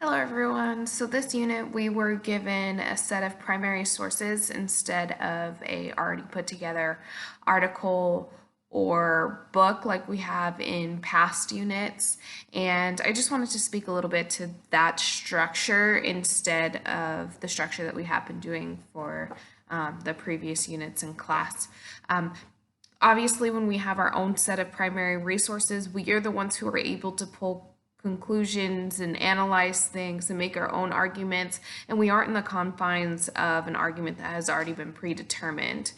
Hello everyone. So this unit we were given a set of primary sources instead of a already put together article or book like we have in past units. And I just wanted to speak a little bit to that structure instead of the structure that we have been doing for the previous units in class. Obviously, when we have our own set of primary resources, we are the ones who are able to pull conclusions and analyze things and make our own arguments, and we aren't in the confines of an argument that has already been predetermined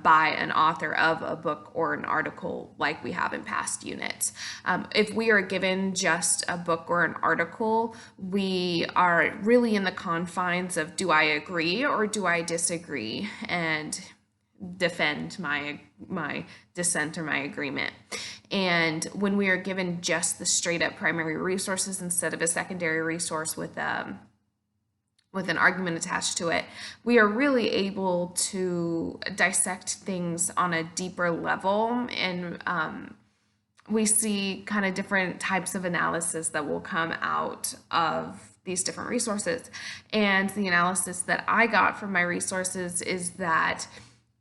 by an author of a book or an article like we have in past units. If we are given just a book or an article, we are really in the confines of, do I agree or do I disagree? And defend my dissent or my agreement. And when we are given just the straight up primary resources instead of a secondary resource with an argument attached to it, we are really able to dissect things on a deeper level, and we see kind of different types of analysis that will come out of these different resources. And the analysis that I got from my resources is that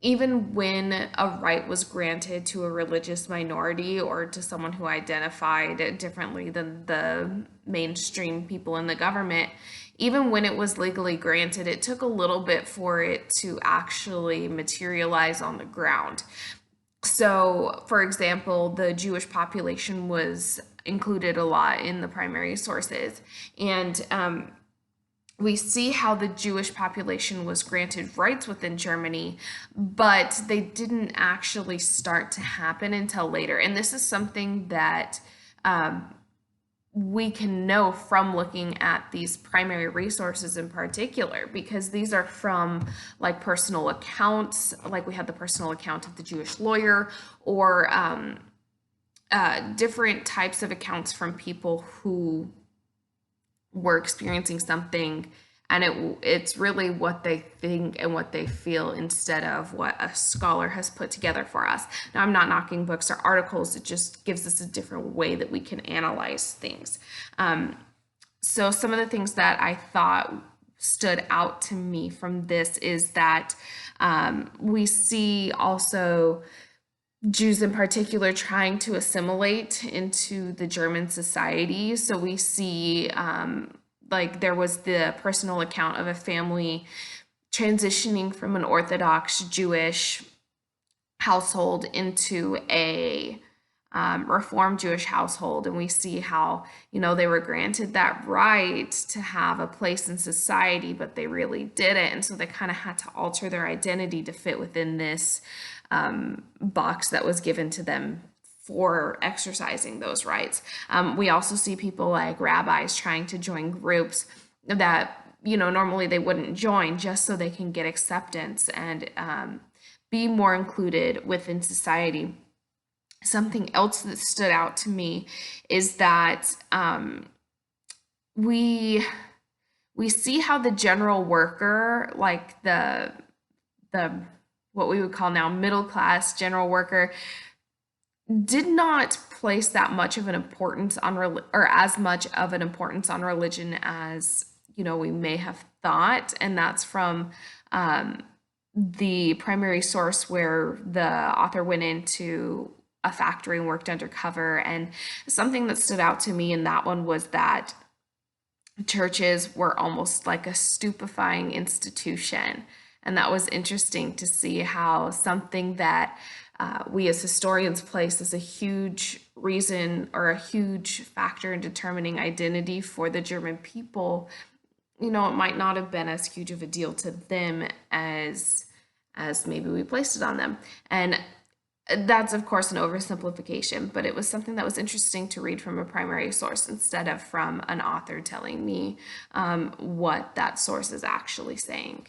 even when a right was granted to a religious minority or to someone who identified differently than the mainstream people in the government, even when it was legally granted, it took a little bit for it to actually materialize on the ground. So, for example, the Jewish population was included a lot in the primary sources. And we see how the Jewish population was granted rights within Germany, but they didn't actually start to happen until later. And this is something that we can know from looking at these primary resources in particular, because these are from like personal accounts, like we had the personal account of the Jewish lawyer, or different types of accounts from people who were experiencing something, and it's really what they think and what they feel instead of what a scholar has put together for us. Now, I'm not knocking books or articles, it just gives us a different way that we can analyze things. So some of the things that I thought stood out to me from this is that we see also Jews in particular trying to assimilate into the German society. So we see, like, there was the personal account of a family transitioning from an Orthodox Jewish household into a Reformed Jewish household, and we see how, they were granted that right to have a place in society, but they really didn't, and so they kind of had to alter their identity to fit within this box that was given to them for exercising those rights. We also see people like rabbis trying to join groups that normally they wouldn't join, just so they can get acceptance and be more included within society. Something else that stood out to me is that we see how the general worker, like the what we would call now middle class general worker, did not place that much of an importance on or as much of an importance on religion as we may have thought, and that's from the primary source where the author went into a factory and worked undercover. And something that stood out to me in that one was that churches were almost like a stupefying institution. And that was interesting to see how something that we as historians place as a huge reason or a huge factor in determining identity for the German people, it might not have been as huge of a deal to them as maybe we placed it on them. And that's, of course, an oversimplification, but it was something that was interesting to read from a primary source instead of from an author telling me what that source is actually saying.